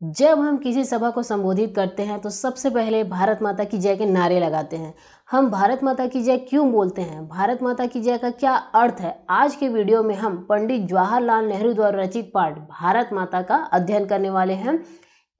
जब हम किसी सभा को संबोधित करते हैं तो सबसे पहले भारत माता की जय के नारे लगाते हैं। हम भारत माता की जय क्यों बोलते हैं, भारत माता की जय का क्या अर्थ है, आज के वीडियो में हम पंडित जवाहरलाल नेहरू द्वारा रचित पाठ भारत माता का अध्ययन करने वाले हैं।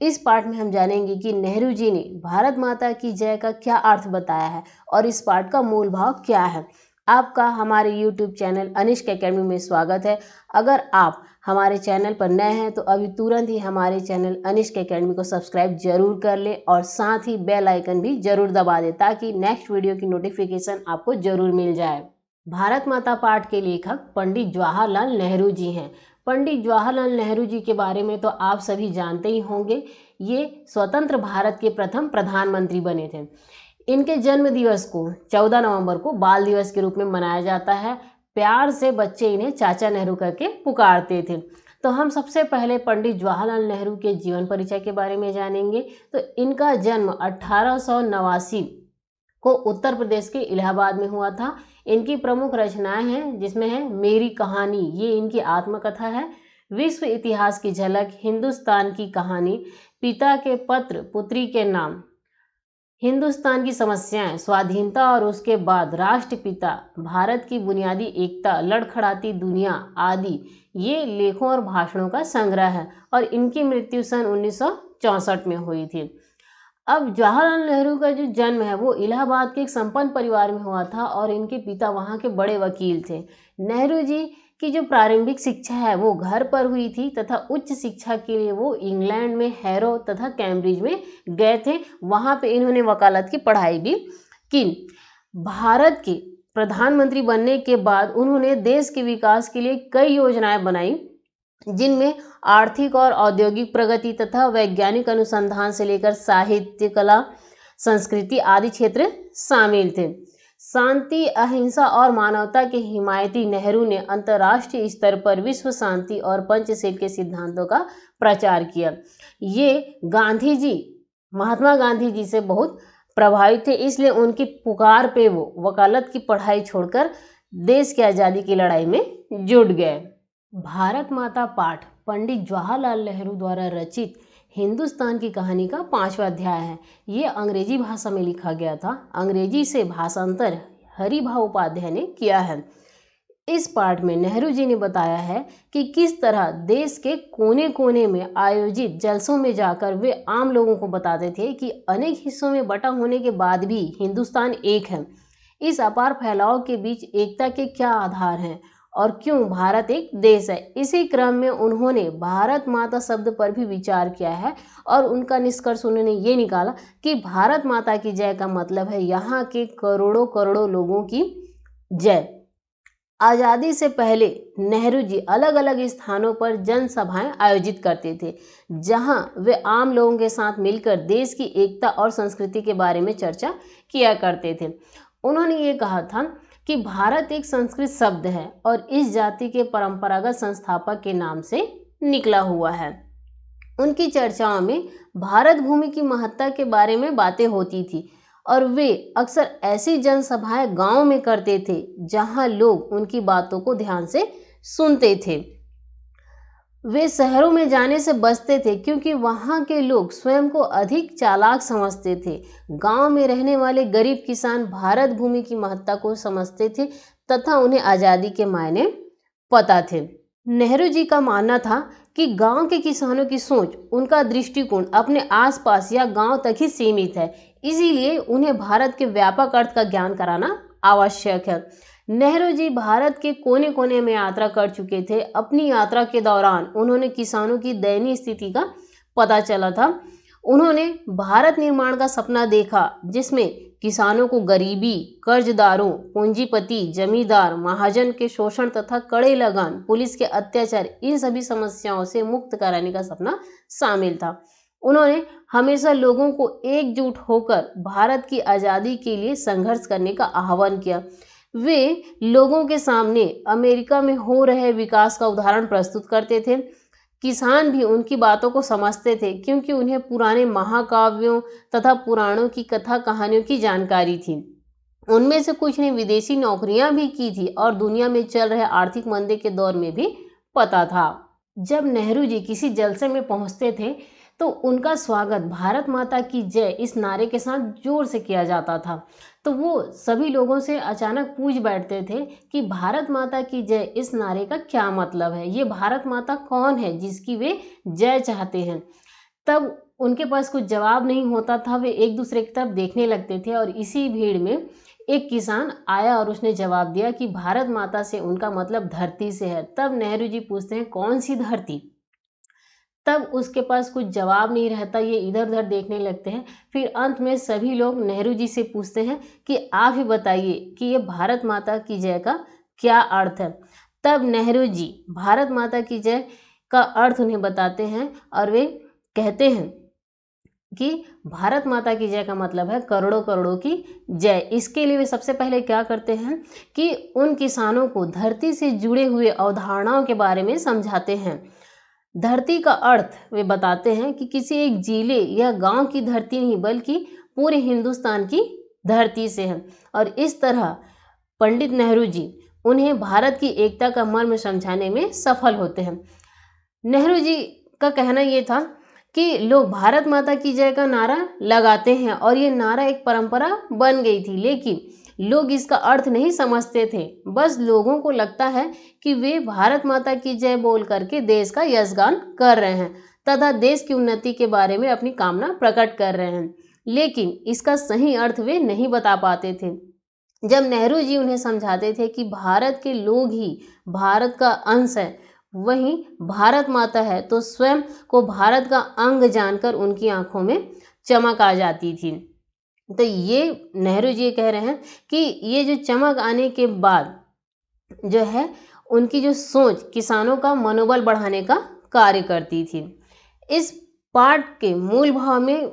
इस पाठ में हम जानेंगे कि नेहरू जी ने भारत माता की जय का क्या अर्थ बताया है और इस पाठ का मूल भाव क्या है। आपका हमारे YouTube चैनल अनिष्क एकेडमी में स्वागत है। अगर आप हमारे चैनल पर नए हैं तो अभी तुरंत ही हमारे चैनल अनिष्क एकेडमी को सब्सक्राइब जरूर कर ले और साथ ही बेल आइकन भी जरूर दबा दे ताकि नेक्स्ट वीडियो की नोटिफिकेशन आपको जरूर मिल जाए। भारत माता पाठ के लेखक पंडित जवाहरलाल नेहरू जी हैं। पंडित जवाहरलाल नेहरू जी के बारे में तो आप सभी जानते ही होंगे। ये स्वतंत्र भारत के प्रथम प्रधानमंत्री बने थे। इनके जन्म दिवस को 14 नवंबर को बाल दिवस के रूप में मनाया जाता है। प्यार से बच्चे इन्हें चाचा नेहरू करके पुकारते थे। तो हम सबसे पहले पंडित जवाहरलाल नेहरू के जीवन परिचय के बारे में जानेंगे। तो इनका जन्म 1889 को उत्तर प्रदेश के इलाहाबाद में हुआ था। इनकी प्रमुख रचनाएं हैं जिसमें है मेरी कहानी, ये इनकी आत्मकथा है। विश्व इतिहास की झलक, हिंदुस्तान की कहानी, पिता के पत्र पुत्री के नाम, हिंदुस्तान की समस्याएं, स्वाधीनता और उसके बाद, राष्ट्रपिता, भारत की बुनियादी एकता, लड़खड़ाती दुनिया आदि ये लेखों और भाषणों का संग्रह है और इनकी मृत्यु सन 1964 में हुई थी। अब जवाहरलाल नेहरू का जो जन्म है वो इलाहाबाद के एक संपन्न परिवार में हुआ था और इनके पिता वहाँ के बड़े वकील थे। नेहरू जी की जो प्रारंभिक शिक्षा है वो घर पर हुई थी तथा उच्च शिक्षा के लिए वो इंग्लैंड में हैरो तथा कैम्ब्रिज में गए थे। वहाँ पे इन्होंने वकालत की पढ़ाई भी की। भारत के प्रधानमंत्री बनने के बाद उन्होंने देश के विकास के लिए कई योजनाएं बनाई जिनमें आर्थिक और औद्योगिक प्रगति तथा वैज्ञानिक अनुसंधान से लेकर साहित्य, कला, संस्कृति आदि क्षेत्र शामिल थे। शांति, अहिंसा और मानवता के हिमायती नेहरू ने अंतर्राष्ट्रीय स्तर पर विश्व शांति और पंचशील के सिद्धांतों का प्रचार किया। ये गांधी जी, महात्मा गांधी जी से बहुत प्रभावित थे, इसलिए उनकी पुकार पे वो वकालत की पढ़ाई छोड़कर देश की आज़ादी की लड़ाई में जुट गए। भारत माता पाठ पंडित जवाहरलाल नेहरू द्वारा रचित हिंदुस्तान की कहानी का 5वां अध्याय है। ये अंग्रेजी भाषा में लिखा गया था। अंग्रेजी से भाषांतर हरिभाऊ उपाध्याय ने किया है। इस पाठ में नेहरू जी ने बताया है कि किस तरह देश के कोने कोने में आयोजित जलसों में जाकर वे आम लोगों को बताते थे कि अनेक हिस्सों में बटा होने के बाद भी हिंदुस्तान एक है। इस अपार फैलाव के बीच एकता के क्या आधार हैं और क्यों भारत एक देश है। इसी क्रम में उन्होंने भारत माता शब्द पर भी विचार किया है और उनका निष्कर्ष उन्होंने ये निकाला कि भारत माता की जय का मतलब है यहाँ के करोड़ों करोड़ों लोगों की जय। आज़ादी से पहले नेहरू जी अलग अलग स्थानों पर जनसभाएं आयोजित करते थे जहां वे आम लोगों के साथ मिलकर देश की एकता और संस्कृति के बारे में चर्चा किया करते थे। उन्होंने ये कहा था कि भारत एक संस्कृत शब्द है और इस जाति के परंपरागत संस्थापक के नाम से निकला हुआ है। उनकी चर्चाओं में भारत भूमि की महत्ता के बारे में बातें होती थी और वे अक्सर ऐसी जनसभाएं गांव में करते थे जहां लोग उनकी बातों को ध्यान से सुनते थे। वे शहरों में जाने से बचते थे क्योंकि वहां के लोग स्वयं को अधिक चालाक समझते थे। गांव में रहने वाले गरीब किसान भारत भूमि की महत्ता को समझते थे तथा उन्हें आज़ादी के मायने पता थे। नेहरू जी का मानना था कि गांव के किसानों की सोच, उनका दृष्टिकोण अपने आसपास या गांव तक ही सीमित है, इसीलिए उन्हें भारत के व्यापक अर्थ का ज्ञान कराना आवश्यक है। नेहरू जी भारत के कोने कोने में यात्रा कर चुके थे। अपनी यात्रा के दौरान उन्होंने किसानों की दयनीय स्थिति का पता चला था। उन्होंने भारत निर्माण का सपना देखा जिसमें किसानों को गरीबी, कर्जदारों, पूंजीपति, जमींदार, महाजन के शोषण तथा कड़े लगान, पुलिस के अत्याचार, इन सभी समस्याओं से मुक्त कराने का सपना शामिल था। उन्होंने हमेशा लोगों को एकजुट होकर भारत की आज़ादी के लिए संघर्ष करने का आह्वान किया। वे लोगों के सामने अमेरिका में हो रहे विकास का उदाहरण प्रस्तुत करते थे। किसान भी उनकी बातों को समझते थे क्योंकि उन्हें पुराने महाकाव्यों तथा पुराणों की कथा कहानियों की जानकारी थी। उनमें से कुछ ने विदेशी नौकरियां भी की थी और दुनिया में चल रहे आर्थिक मंदी के दौर में भी पता था। जब नेहरू जी किसी जलसे में पहुंचते थे तो उनका स्वागत भारत माता की जय इस नारे के साथ जोर से किया जाता था। तो वो सभी लोगों से अचानक पूछ बैठते थे कि भारत माता की जय इस नारे का क्या मतलब है, ये भारत माता कौन है जिसकी वे जय चाहते हैं। तब उनके पास कुछ जवाब नहीं होता था, वे एक दूसरे की तरफ देखने लगते थे और इसी भीड़ में एक किसान आया और उसने जवाब दिया कि भारत माता से उनका मतलब धरती से है। तब नेहरू जी पूछते हैं कौन सी धरती। तब उसके पास कुछ जवाब नहीं रहता, ये इधर उधर देखने लगते हैं। फिर अंत में सभी लोग नेहरू जी से पूछते हैं कि आप ही बताइए कि ये भारत माता की जय का क्या अर्थ है। तब नेहरू जी भारत माता की जय का अर्थ उन्हें बताते हैं और वे कहते हैं कि भारत माता की जय का मतलब है करोड़ों करोड़ों की जय। इसके लिए वे सबसे पहले क्या करते हैं कि उन किसानों को धरती से जुड़े हुए अवधारणाओं के बारे में समझाते हैं। धरती का अर्थ वे बताते हैं कि किसी एक जिले या गांव की धरती नहीं बल्कि पूरे हिंदुस्तान की धरती से है। और इस तरह पंडित नेहरू जी उन्हें भारत की एकता का मर्म समझाने में सफल होते हैं। नेहरू जी का कहना ये था कि लोग भारत माता की जय का नारा लगाते हैं और ये नारा एक परंपरा बन गई थी, लेकिन लोग इसका अर्थ नहीं समझते थे। बस लोगों को लगता है कि वे भारत माता की जय बोल करके देश का यशगान कर रहे हैं तथा देश की उन्नति के बारे में अपनी कामना प्रकट कर रहे हैं, लेकिन इसका सही अर्थ वे नहीं बता पाते थे। जब नेहरू जी उन्हें समझाते थे कि भारत के लोग ही भारत का अंश है, वहीं भारत माता है, तो स्वयं को भारत का अंग जानकर उनकी आंखों में चमक आ जाती थी। तो ये नेहरू जी कह रहे हैं कि ये जो चमक आने के बाद जो है उनकी जो सोच किसानों का मनोबल बढ़ाने का कार्य करती थी। इस पाठ के मूल भाव में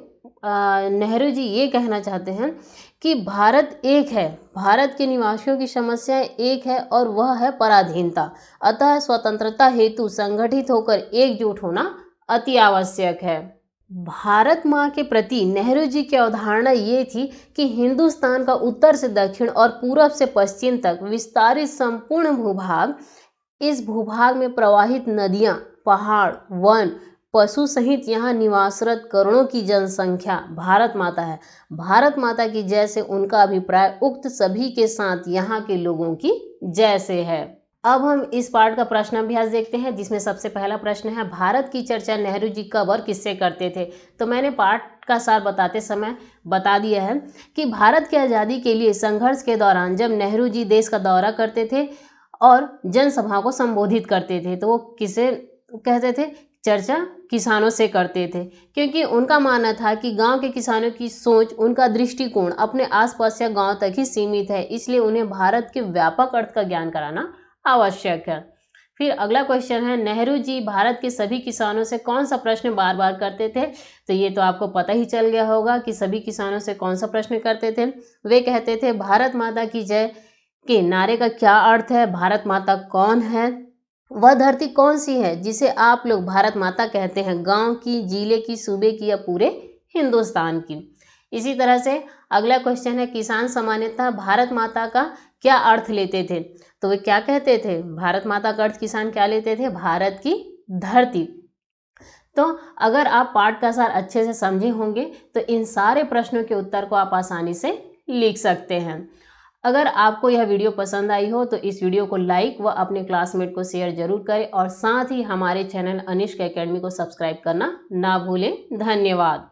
नेहरू जी ये कहना चाहते हैं कि भारत एक है, भारत के निवासियों की समस्या एक है और वह है पराधीनता। अतः स्वतंत्रता हेतु संगठित होकर एकजुट होना अति आवश्यक है। भारत माँ के प्रति नेहरू जी की अवधारणा ये थी कि हिंदुस्तान का उत्तर से दक्षिण और पूरब से पश्चिम तक विस्तारित संपूर्ण भूभाग, इस भूभाग में प्रवाहित नदियाँ, पहाड़, वन, पशु सहित यहाँ निवासरत करोड़ों की जनसंख्या भारत माता है। भारत माता की जय से उनका अभिप्राय उक्त सभी के साथ यहाँ के लोगों की जय से है। अब हम इस पाठ का प्रश्नाभ्यास देखते हैं, जिसमें सबसे पहला प्रश्न है भारत की चर्चा नेहरू जी कब और किससे करते थे। तो मैंने पाठ का सार बताते समय बता दिया है कि भारत की आज़ादी के लिए संघर्ष के दौरान जब नेहरू जी देश का दौरा करते थे और जनसभा को संबोधित करते थे, तो वो किसे कहते थे, चर्चा किसानों से करते थे, क्योंकि उनका मानना था कि गांव के किसानों की सोच, उनका दृष्टिकोण अपने आसपास या गांव तक ही सीमित है, इसलिए उन्हें भारत के व्यापक अर्थ का ज्ञान कराना आवश्यक है। फिर अगला क्वेश्चन है नेहरू जी भारत के सभी किसानों से कौन सा प्रश्न बार बार करते थे। तो ये तो आपको पता ही चल गया होगा कि सभी किसानों से कौन सा प्रश्न करते थे। वे कहते थे भारत माता की जय के नारे का क्या अर्थ है, भारत माता कौन है, वह धरती कौन सी है जिसे आप लोग भारत माता कहते हैं, गांव की, जिले की, सूबे की या पूरे हिंदुस्तान की। इसी तरह से अगला क्वेश्चन है किसान सामान्यतः भारत माता का क्या अर्थ लेते थे। तो वे क्या कहते थे, भारत माता का अर्थ किसान क्या लेते थे, भारत की धरती। तो अगर आप पाठ का सार अच्छे से समझे होंगे तो इन सारे प्रश्नों के उत्तर को आप आसानी से लिख सकते हैं। अगर आपको यह वीडियो पसंद आई हो तो इस वीडियो को लाइक व अपने क्लासमेट को शेयर जरूर करें और साथ ही हमारे चैनल अनिष्क एकेडमी को सब्सक्राइब करना ना भूलें। धन्यवाद।